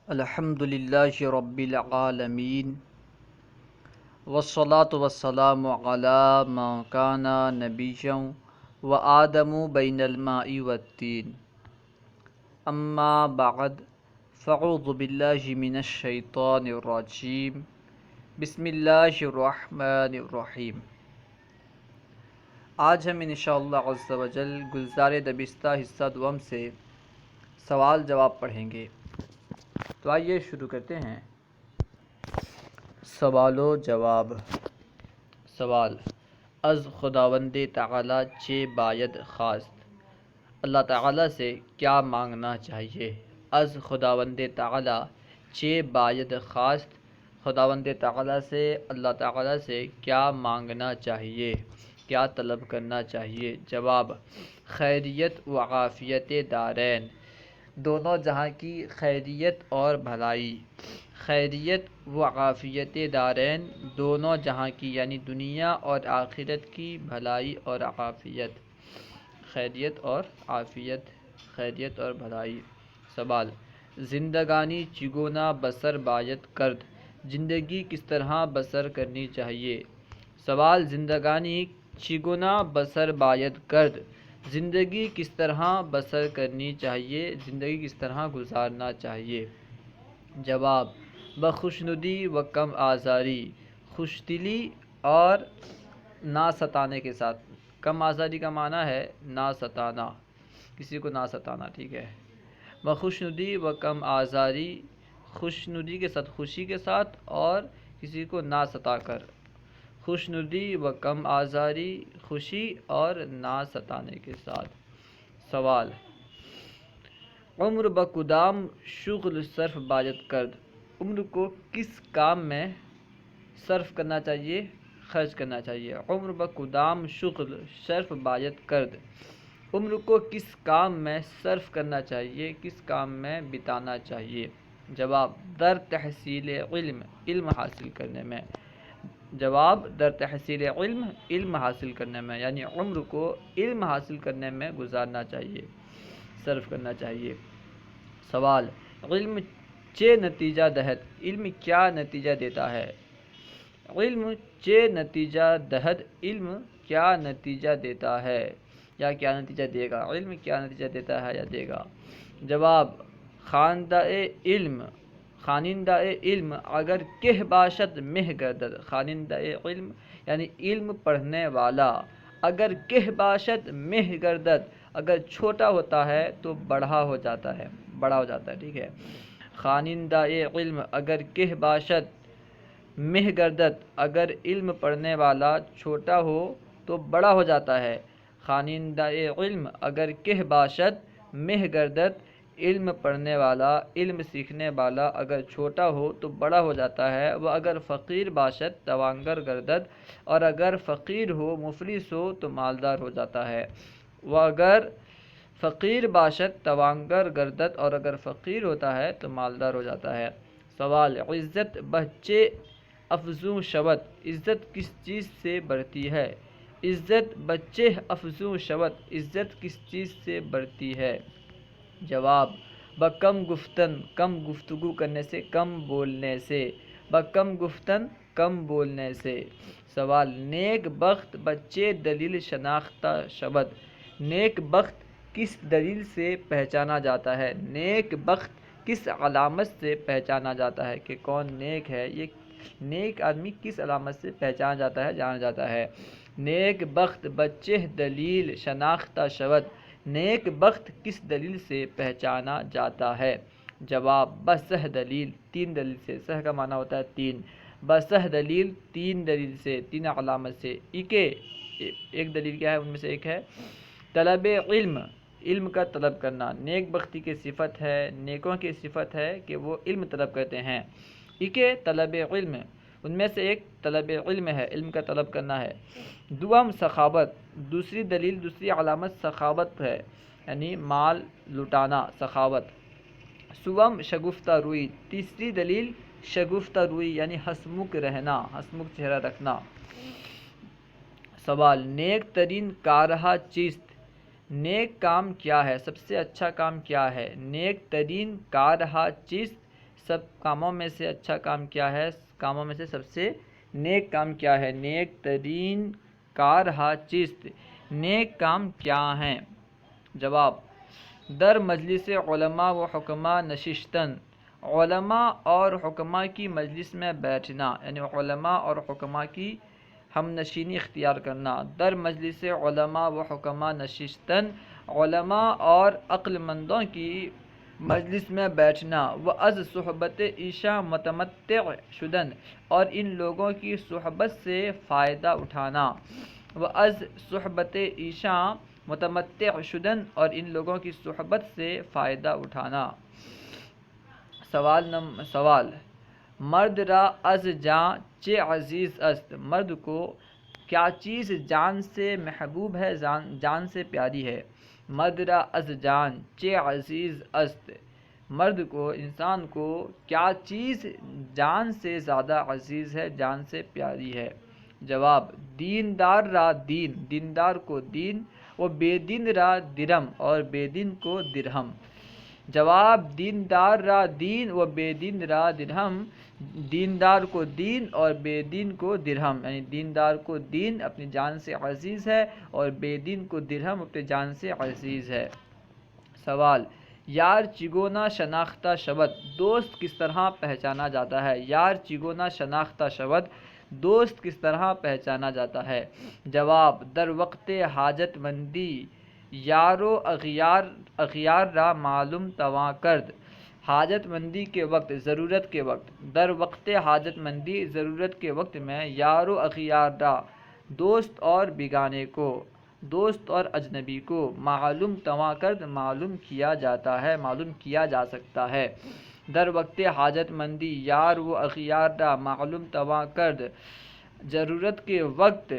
الحمد للہ رب العالمین والصلاة والسلام علی من کان نبیا وآدم بین الماء والطین اما بعد فاعوذ باللہ من الشیطان الرجیم بسم اللہ الرحمن الرحیم۔ آج ہم انشاءاللہ عز و جل گلزار دبستہ حصہ دوم سے سوال جواب پڑھیں گے۔ تو آئیے شروع کرتے ہیں۔ سوال و جواب۔ سوال: از خداوند تعالی چے باید خواست؟ اللہ تعالی سے کیا مانگنا چاہیے؟ از خداوند تعالی چے باید خواست؟ خداوند تعالی سے اللہ تعالی سے کیا مانگنا چاہیے، کیا طلب کرنا چاہیے؟ جواب: خیریت و عافیت دارین، دونوں جہاں کی خیریت اور بھلائی۔ خیریت و عافیت دارین، دونوں جہاں کی یعنی دنیا اور آخرت کی بھلائی اور عافیت۔ خیریت اور عافیت، خیریت اور بھلائی۔ سوال: زندگانی چگونا بسر باید کرد؟ زندگی کس طرح بسر کرنی چاہیے؟ سوال: زندگانی چگونا بسر باید کرد؟ زندگی کس طرح بسر کرنی چاہیے، زندگی کس طرح گزارنا چاہیے؟ جواب: بخوشنودی و کم آزاری، خوش دلی اور نہ ستانے کے ساتھ۔ کم آزاری کا معنی ہے نہ ستانا، کسی کو نہ ستانا، ٹھیک ہے۔ بخوشنودی و کم آزاری، خوشنودی کے ساتھ، خوشی کے ساتھ اور کسی کو نہ ستا کر۔ خوشنودی و کم آزاری، خوشی اور نہ ستانے کے ساتھ۔ سوال: عمر بکدام شغل صرف باید کرد؟ عمر کو کس کام میں صرف کرنا چاہیے، خرچ کرنا چاہیے؟ عمر بکدام شغل صرف باید کرد، عمر کو کس کام میں صرف کرنا چاہیے، کس کام میں بتانا چاہیے؟ جواب: در تحصیل علم، علم حاصل کرنے میں۔ جواب: در تحصیل علم، علم حاصل کرنے میں، یعنی عمر کو علم حاصل کرنے میں گزارنا چاہیے، صرف کرنا چاہیے۔ سوال: علم چے نتیجہ دہد؟ علم کیا نتیجہ دیتا ہے؟ علم چے نتیجہ دہد، علم کیا نتیجہ دیتا ہے یا کیا نتیجہ دے گا؟ علم کیا نتیجہ دیتا ہے یا دے گا؟ جواب: خواندہ علم، خوانندہ علم اگر کہ باشد مہ گردد۔ خوانندہ علم یعنی علم پڑھنے والا، اگر کہ باشد مہ گردد، اگر چھوٹا ہوتا ہے تو بڑا ہو جاتا ہے، بڑا ہو جاتا ہے، ٹھیک ہے۔ خوانندہ علم اگر کہ باشد مہ گردد، اگر علم پڑھنے والا چھوٹا ہو تو بڑا ہو جاتا ہے۔ خوانندہ علم اگر کہ باشد مہ گردد، علم پڑھنے والا، علم سیکھنے والا اگر چھوٹا ہو تو بڑا ہو جاتا ہے۔ وہ اگر فقیر باشد توانگر گردد، اور اگر فقیر ہو، مفلس ہو تو مالدار ہو جاتا ہے۔ وہ اگر فقیر باشد توانگر گردد، اور اگر فقیر ہوتا ہے تو مالدار ہو جاتا ہے۔ سوال: عزت بچے افزوں شود؟ عزت کس چیز سے بڑھتی ہے؟ عزت بچے افزوں شود، عزت کس چیز سے بڑھتی ہے؟ جواب: بکم گفتن، کم گفتگو کرنے سے، کم بولنے سے۔ بکم گفتن، کم بولنے سے۔ سوال: نیک بخت بچے دلیل شناختہ شود؟ نیک بخت کس دلیل سے پہچانا جاتا ہے؟ نیک بخت کس علامت سے پہچانا جاتا ہے کہ کون نیک ہے؟ یہ نیک آدمی کس علامت سے پہچانا جاتا ہے، جانا جاتا ہے؟ نیک بخت بچے دلیل شناختہ شود، نیک بخت کس دلیل سے پہچانا جاتا ہے؟ جواب: بسہ دلیل، تین دلیل سے۔ سہ کا معنی ہوتا ہے تین۔ بسہ دلیل، تین دلیل سے، تین علامت سے۔ ایک دلیل کیا ہے؟ ان میں سے ایک ہے طلب علم، علم کا طلب کرنا۔ نیک بختی کی صفت ہے، نیکوں کی صفت ہے کہ وہ علم طلب کرتے ہیں۔ طلب علم، ان میں سے ایک طلب علم ہے، علم کا طلب کرنا ہے۔ دوم سخاوت، دوسری دلیل، دوسری علامت سخاوت ہے، یعنی مال لٹانا، سخاوت۔ سوم شگفتہ روئی، تیسری دلیل شگفتہ روئی یعنی ہسمکھ رہنا، ہسمکھ چہرہ رکھنا۔ سوال: نیک ترین کارہا چیست؟ نیک کام کیا ہے؟ سب سے اچھا کام کیا ہے؟ نیک ترین کارہا چیست؟ سب کاموں میں سے اچھا کام کیا ہے؟ کاموں میں سے سب سے نیک کام کیا ہے؟ نیک ترین کار ہا چیست، نیک کام کیا ہیں؟ جواب: در مجلس علماء و حکماء نشستن، علماء اور حکماء کی مجلس میں بیٹھنا، یعنی علماء اور حکماء کی ہم نشینی اختیار کرنا۔ در مجلس علماء و حکماء نشستن، علماء اور عقل مندوں کی مجلس میں بیٹھنا۔ وَأَز صحبت ایشاں متمتع شدن، اور ان لوگوں کی صحبت سے فائدہ اٹھانا۔ وَأَز صحبت ایشاں متمتع شدن، اور ان لوگوں کی صحبت سے فائدہ اٹھانا۔ سوال: مرد را از جان چه عزیز است، مرد کو کیا چیز جان سے محبوب ہے، جان سے پیاری ہے؟ مرد را از جان چه عزیز است، مرد کو، انسان کو کیا چیز جان سے زیادہ عزیز ہے، جان سے پیاری ہے؟ جواب: دیندار را دین، دیندار کو دین، و بے دین را درم، اور بے دین کو درہم۔ جواب: دیندار را دین و بے دین را درہم، دیندار کو دین اور بے دین کو درہم، یعنی دیندار کو دین اپنی جان سے عزیز ہے اور بے دین کو درہم اپنی جان سے عزیز ہے۔ سوال: یار چگونا شناختہ شود، دوست کس طرح پہچانا جاتا ہے؟ یار چگونا شناختہ شود، دوست کس طرح پہچانا جاتا ہے؟ جواب: در وقت حاجت مندی یارو اغیار را معلوم تواں کرد، حاجت مندی کے وقت، ضرورت کے وقت، در وقت حاجت مندی، ضرورت کے وقت میں، یارو اغیار را، دوست اور بیگانے کو، دوست اور اجنبی کو، معلوم تواں کرد، معلوم کیا جاتا ہے، معلوم کیا جا سکتا ہے۔ در وقت حاجت مندی یار و اغیار را معلوم تواں کرد، ضرورت کے وقت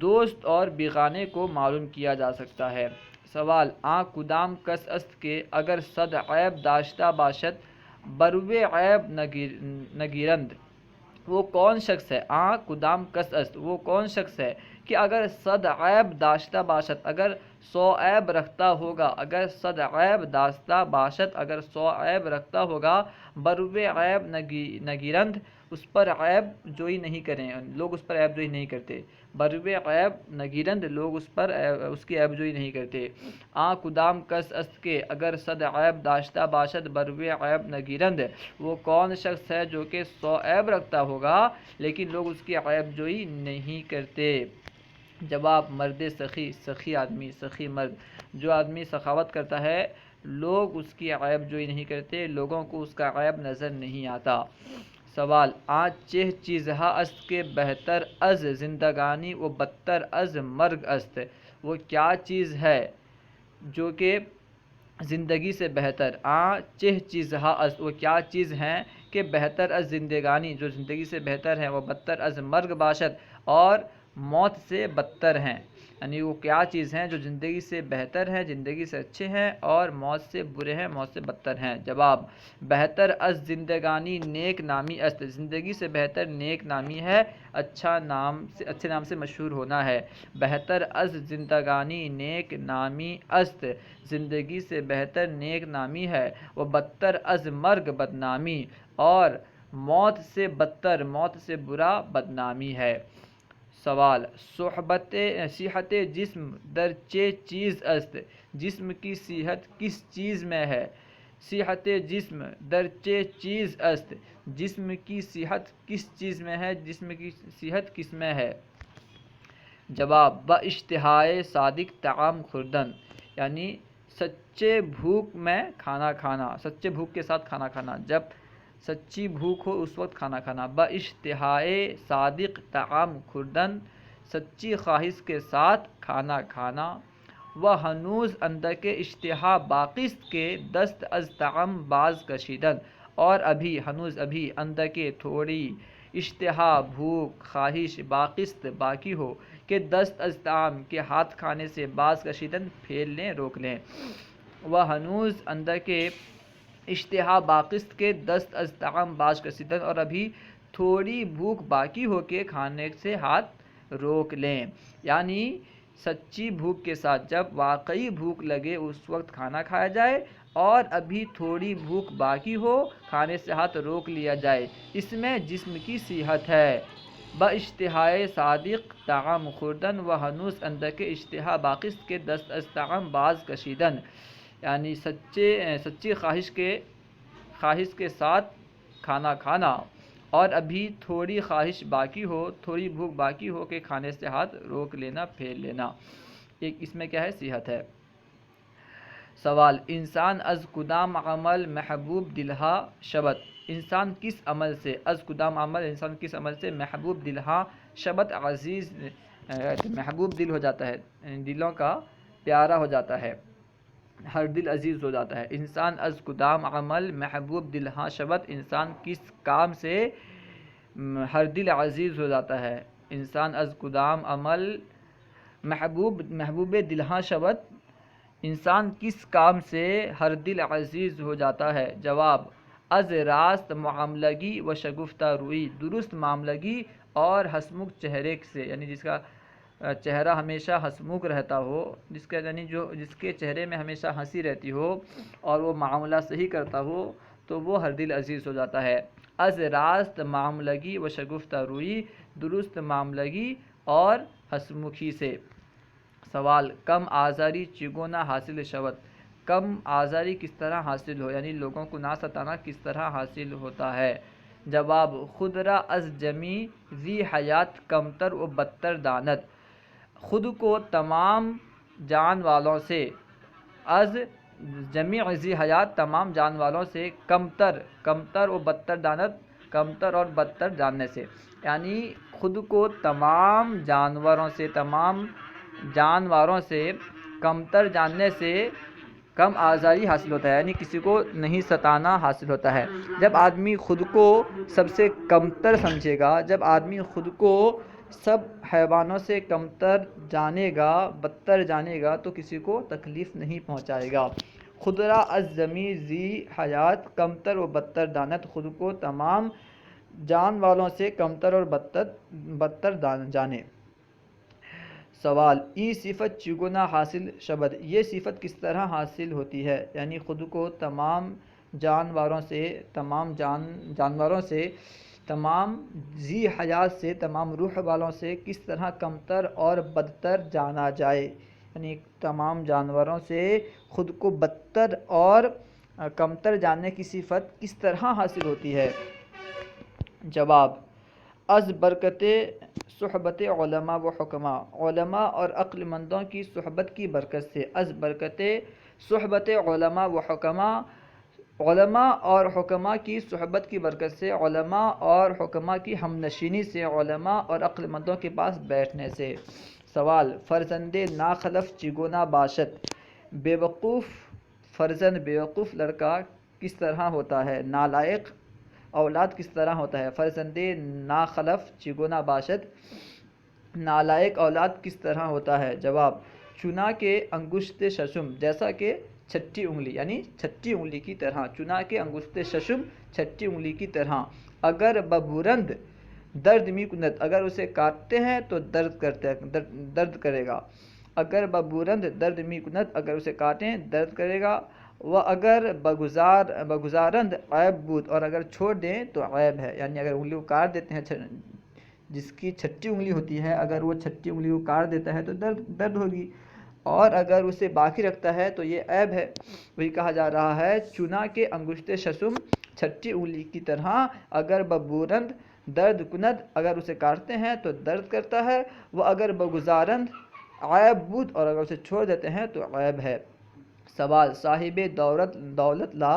دوست اور بیگانے کو معلوم کیا جا سکتا ہے۔ سوال: آں کدام کس است کہ اگر صد عیب داشتہ باشد بروے عیب نگیرند، وہ کون شخص ہے؟ آں کدام کس است، وہ کون شخص ہے کہ اگر صد عیب داشتہ باشد، اگر 100 عیب رکھتا ہوگا، اگر صد عیب داشتہ باشد، اگر 100 عیب رکھتا ہوگا، بروے عیب نگیرند، اس پر عیب جوئی نہیں کریں، لوگ اس پر عیب جوئی نہیں کرتے، بروے عیب نگیرند، لوگ اس پر اس کی عیب جوئی نہیں کرتے۔ آں کدام کس است کہ اگر صد عیب داشتہ باشد بروے عیب نگیرند، وہ کون شخص ہے جو کہ 100 عیب رکھتا ہوگا لیکن لوگ اس کی عیب جوئی نہیں کرتے؟ جواب: مرد سخی، سخی آدمی، سخی مرد، جو آدمی سخاوت کرتا ہے، لوگ اس کی عیب جوئی نہیں کرتے، لوگوں کو اس کا عیب نظر نہیں آتا۔ سوال: آں چہ چیزہا است کہ بہتر از زندگانی و بدتر از مرگ است، وہ کیا چیز ہے جو کہ زندگی سے بہتر؟ آں چہ چیزہا است، وہ کیا چیز ہیں کہ بہتر از زندگانی، جو زندگی سے بہتر ہیں، وہ بدتر از مرگ باشد، اور موت سے بدتر ہیں، یعنی وہ کیا چیز ہیں جو زندگی سے بہتر ہیں، زندگی سے اچھے ہیں، اور موت سے برے ہیں، موت سے بدتر ہیں؟ جواب: بہتر از زندگانی نیک نامی است، زندگی سے بہتر نیک نامی ہے، اچھے نام سے مشہور ہونا ہے۔ بہتر از زندگانی نیک نامی است، زندگی سے بہتر نیک نامی ہے، وہ بدتر از مرگ بدنامی، اور موت سے بدتر، موت سے برا بدنامی ہے۔ سوال: صحت جسم در چه چیز است، جسم کی صحت کس چیز میں ہے؟ صحت جسم در چه چیز است، جسم کی صحت کس چیز میں ہے، جسم کی صحت کس میں ہے؟ جواب: باشتہائے صادق طعام خوردن، یعنی سچے بھوک میں کھانا کھانا، سچے بھوک کے ساتھ کھانا کھانا، جب سچی بھوک ہو اس وقت کھانا کھانا۔ باشتہائے صادق طعام خوردن، سچی خواہش کے ساتھ کھانا کھانا۔ و ہنوز اندک اشتہا باقیست کہ دست از طعام باز کشیدن، اور ابھی، ہنوز ابھی، اندکے تھوڑی، اشتہا بھوک، خواہش، باقیست باقی ہو، کہ دست از طعام کے ہاتھ کھانے سے باز کشیدن پھیل لیں، روک لیں۔ و ہنوز اندکے اشتہا باقیست کہ دست از طعام باز کشیدن، اور ابھی تھوڑی بھوک باقی ہو کے کھانے سے ہاتھ روک لیں، یعنی سچی بھوک کے ساتھ، جب واقعی بھوک لگے اس وقت کھانا کھایا جائے، اور ابھی تھوڑی بھوک باقی ہو کھانے سے ہاتھ روک لیا جائے، اس میں جسم کی صحت ہے۔ با اشتہائے صادق طعام خوردن و ہنوز اندر کے اشتہا باقست کے دست از طعام باز کشیدن، یعنی سچی خواہش کے ساتھ کھانا کھانا، اور ابھی تھوڑی خواہش باقی ہو، تھوڑی بھوک باقی ہو کہ کھانے سے ہاتھ روک لینا، پھیر لینا۔ ایک اس میں کیا ہے؟ صحت ہے۔ سوال: انسان از کدام عمل محبوب دلہا شبت؟ انسان کس عمل سے، از کدام عمل، انسان کس عمل سے محبوب دلہا شبت عزیز، محبوب دل ہو جاتا ہے، دلوں کا پیارا ہو جاتا ہے، ہر دل عزیز ہو جاتا ہے۔ انسان از کدام عمل محبوب دلہا شبت، انسان کس کام سے ہر دل عزیز ہو جاتا ہے۔ انسان از کدام عمل محبوب دلہا شبت، انسان کس کام سے ہر دل عزیز ہو جاتا ہے۔ جواب: از راست معاملگی و شگفتہ روئی، درست معاملگی اور ہسمکھ چہرے سے، یعنی جس کا چہرہ ہمیشہ ہسمکھ رہتا ہو، جس کے چہرے میں ہمیشہ ہنسی رہتی ہو اور وہ معاملہ صحیح کرتا ہو، تو وہ ہر دل عزیز ہو جاتا ہے۔ از راست معاملگی و شگفتہ روئی، درست معاملگی اور ہسمکھی سے۔ سوال: کم آزاری چگونا حاصل شود؟ کم آزاری کس طرح حاصل ہو، یعنی لوگوں کو نہ ستانا کس طرح حاصل ہوتا ہے۔ جواب: خود را از جمی ذی حیات کمتر و بدتر داند، خود کو تمام جان والوں سے، از جمیع ذی حیات تمام جان والوں سے، کمتر و بدتر داند، کمتر اور بدتر جاننے سے، یعنی خود کو تمام جانوروں سے کمتر جاننے سے کم آزاری حاصل ہوتا ہے، یعنی کسی کو نہیں ستانا حاصل ہوتا ہے۔ جب آدمی خود کو سب سے کمتر سمجھے گا، جب آدمی خود کو سب حیوانوں سے کمتر جانے گا، بدتر جانے گا، تو کسی کو تکلیف نہیں پہنچائے گا۔ خود را از جمی ذی حیات کمتر و بدتر دانت، خود کو تمام جان والوں سے کمتر اور بدتر جانے۔ سوال: ای صفت چگونا حاصل شبد؟ یہ صفت کس طرح حاصل ہوتی ہے، یعنی خود کو تمام جانوروں سے، تمام ذی حیات سے، تمام روح والوں سے کس طرح کمتر اور بدتر جانا جائے، یعنی تمام جانوروں سے خود کو بدتر اور کمتر جاننے کی صفت کس طرح حاصل ہوتی ہے۔ جواب: از برکت صحبت علماء و حکماء، علماء اور عقل مندوں کی صحبت کی برکت سے۔ از برکت صحبت علماء و حکماء، علماء اور حکماء کی صحبت کی برکت سے، علماء اور حکماء کی ہم نشینی سے، علماء اور عقل مندوں کے پاس بیٹھنے سے۔ سوال: فرزند ناخلف چگونا باشد؟ فرزند بیوقوف لڑکا کس طرح ہوتا ہے، نالائق اولاد کس طرح ہوتا ہے۔ فرزند ناخلف چگونا باشد، نالائق اولاد کس طرح ہوتا ہے۔ جواب: چنا کے انگشت ششم، جیسا کہ چھٹی انگلی، یعنی چھٹی انگلی کی طرح، چنا کے انگشت ششم، چھٹی انگلی کی طرح۔ اگر ببورند درد می کند، اگر اسے کاٹتے ہیں تو درد کرے گا۔ اگر ببورند درد می کند، اگر اسے کاٹیں درد کرے گا۔ وہ اگر بگزارند عیب بود، اور اگر چھوڑ دیں تو عیب ہے، یعنی اگر انگلی کو کاٹ دیتے ہیں، جس کی چھٹی انگلی ہوتی ہے، اگر وہ چھٹی انگلی کو کاٹ دیتا ہے تو درد ہوگی، اور اگر اسے باقی رکھتا ہے تو یہ عیب ہے۔ وہی کہا جا رہا ہے، چنا کے انگشت ششم، چھٹی انگلی کی طرح، اگر ببورند درد کند، اگر اسے کاٹتے ہیں تو درد کرتا ہے۔ وہ اگر بگزارند عیب بود، اور اگر اسے چھوڑ دیتے ہیں تو عیب ہے۔ سوال: صاحب دولت لا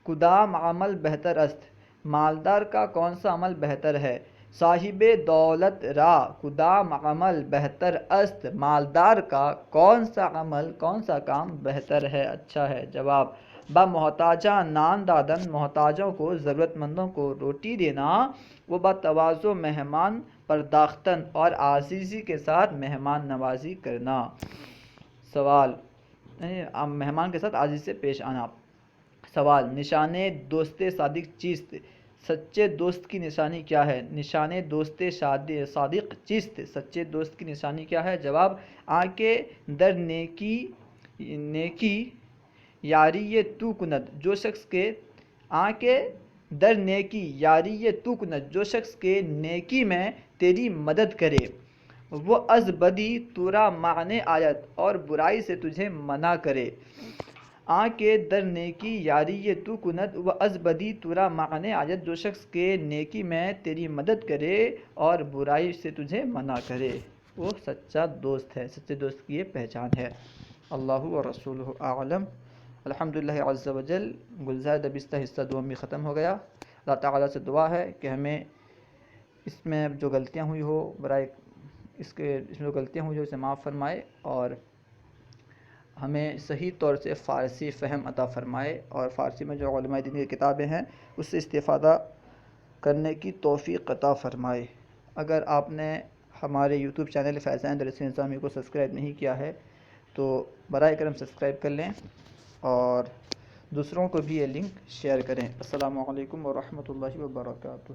کدام عمل بہتر است؟ مالدار کا کون سا عمل بہتر ہے؟ صاحب دولت را کدام عمل بہتر است، مالدار کا کون سا عمل، کون سا کام بہتر ہے، اچھا ہے۔ جواب: با محتاجاں نان دادن، محتاجوں کو، ضرورت مندوں کو روٹی دینا، وہ با تواضع مہمان پرداختن، اور عاجزی کے ساتھ مہمان نوازی کرنا۔ سوال: مہمان کے ساتھ عاجزی سے پیش آنا۔ سوال: نشانے دوست صادق چیست؟ سچے دوست کی نشانی کیا ہے؟ نشانے دوست صادق چیست؟ سچے دوست کی نشانی کیا ہے؟ جواب: آنکھ در نیکی یاری تو کند، جو شخص کے کے در نیکی، یاری تو کند، جو شخص کے نیکی میں تیری مدد کرے، وہ از بدی تورا معنی آیت، اور برائی سے تجھے منع کرے۔ کے در نیکی یاری تو کند و از بدی تورا معنی آیت، جو شخص کے نیکی میں تیری مدد کرے اور برائی سے تجھے منع کرے، وہ سچا دوست ہے، سچے دوست کی یہ پہچان ہے۔ اللہ و رسولہ اعلم۔ الحمدللہ عز و جل، گلزار دبستہ حصہ دوم بھی ختم ہو گیا۔ اللہ تعالیٰ سے دعا ہے کہ ہمیں اس میں جو غلطیاں ہوئی ہو برائے اس میں جو غلطیاں ہوئی ہو اسے معاف فرمائے، اور ہمیں صحیح طور سے فارسی فہم عطا فرمائے، اور فارسی میں جو علماء دین کی کتابیں ہیں اس سے استفادہ کرنے کی توفیق عطا فرمائے۔ اگر آپ نے ہمارے یوٹیوب چینل فیضان درس نظامی کو سبسکرائب نہیں کیا ہے تو برائے کرم سبسکرائب کر لیں، اور دوسروں کو بھی یہ لنک شیئر کریں۔ السلام علیکم ورحمۃ اللہ وبرکاتہ۔